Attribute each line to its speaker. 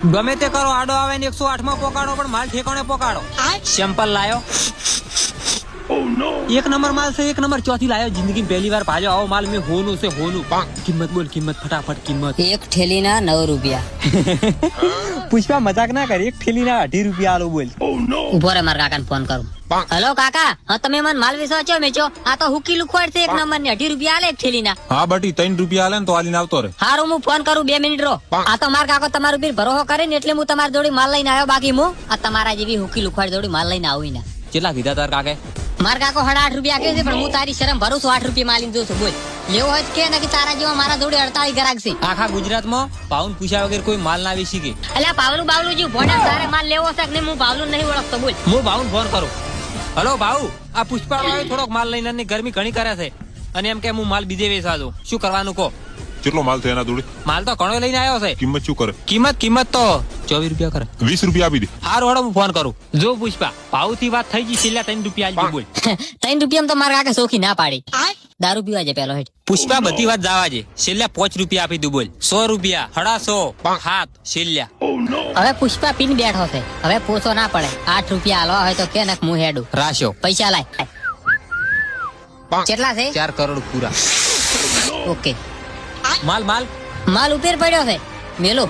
Speaker 1: ગમે તે કરો, આડો આવે ને 108 માં પોકાડો, પણ માલ ઠેકાણે પોકાડો. સેમ્પલ લાયો, એક નંબર માલ છે, એક નંબર. ચોથી લાયો, જિંદગી પહેલી વાર ભાજો આવો માલ. મેં હોનું છે, હોનું. કિંમત બોલ, કિંમત ફટાફટ કિંમત.
Speaker 2: એક થેલીના 9 રૂપિયા.
Speaker 1: પુષ્પા મજાક ના કરી, એક થેલીના 18 રૂપિયા આલો બોલ.
Speaker 2: ઉભો રે, મારા કાકાને ફોન કરું. હેલો કાકા, હા તમે મને માલ વિસો છો મેચો? આ તો હુકી લુખવાડ છે, એક નંબર ની 18 રૂપિયા આલે એક થેલીના.
Speaker 3: હા બટી 3 રૂપિયા આલે ને તો આલીને આવતો રે.
Speaker 2: હારું, હું ફોન કરું, 2 મિનિટ રો. આ તો મારા કાકો તમારું બી ભરોસો કરે ને એટલે હું તમારી જોડી માલ લઈને આવ્યો. બાકી હું આ તમારા જેવી હુકી લુખવાડ જોડી માલ લઈને આવું ને.
Speaker 1: કેટલા કીધા તાર કાકે?
Speaker 2: મારા કાકો 8.5 રૂપિયા કે છે, પણ હું તારી શરમ ભરું છું. 8 રૂપિયા માલીને જોઉં છું. બોલ, લેવો હોય કે નથી? તારા જેવા મારા જોડે 48 ગ્રાહક છે.
Speaker 1: આખા ગુજરાતમાં પાઉન પૂછ્યા વગર કોઈ માલ ના વેચી કે?
Speaker 2: અલ્યા પાવલું બાવલું જેવું ભોડા, તારે માલ લેવો છે કે નહીં? હું પાવલું નહીં ઓળખતો. બોલ,
Speaker 1: હું ભાઉન ફોન કરું. હલો ભાઉ, આ પુષ્પા વાળો થોડોક માલ લઈને ગરમી ઘણી કરે છે અને એમ કે હું માલ બીજે વેચવા દઉં. શું કરવાનું કહો?
Speaker 3: કેટલો માલ થયો એના જોડે?
Speaker 1: માલ તો ઘણો લઈને આવ્યો છે.
Speaker 3: કિંમત શું કરે?
Speaker 1: કિંમત તો 24 રૂપિયા કરે.
Speaker 3: 20 રૂપિયા આપી દે.
Speaker 1: હારું હળો, હું ફોન કરું. જો પુષ્પા, ભાવ થી વાત થઈ ગઈ, છેલ્લા 3 રૂપિયા આલજો બોલ.
Speaker 2: 3 રૂપિયા તો મારા કાકા સોખી ના પાડી. દારૂ પીવા છે પેલો હેઠ.
Speaker 1: પુષ્પા, બધી વાત જવા છે. છેલ્લા 5 રૂપિયા આપી દઉં બોલ. 100 રૂપિયા, 150, 7 છેલ્લા.
Speaker 2: હવે પુષ્પા પીને બેઠો છે, હવે પોસો ના પડે. 8 રૂપિયા હાલવા હોય તો કે નક હું હેડું.
Speaker 1: રાશો
Speaker 2: પૈસા લાય. કેટલા છે?
Speaker 1: 4 કરોડ પૂરા.
Speaker 2: ઓકે,
Speaker 1: માલ
Speaker 2: માલ ઉપર પડ્યો છે, મેલો.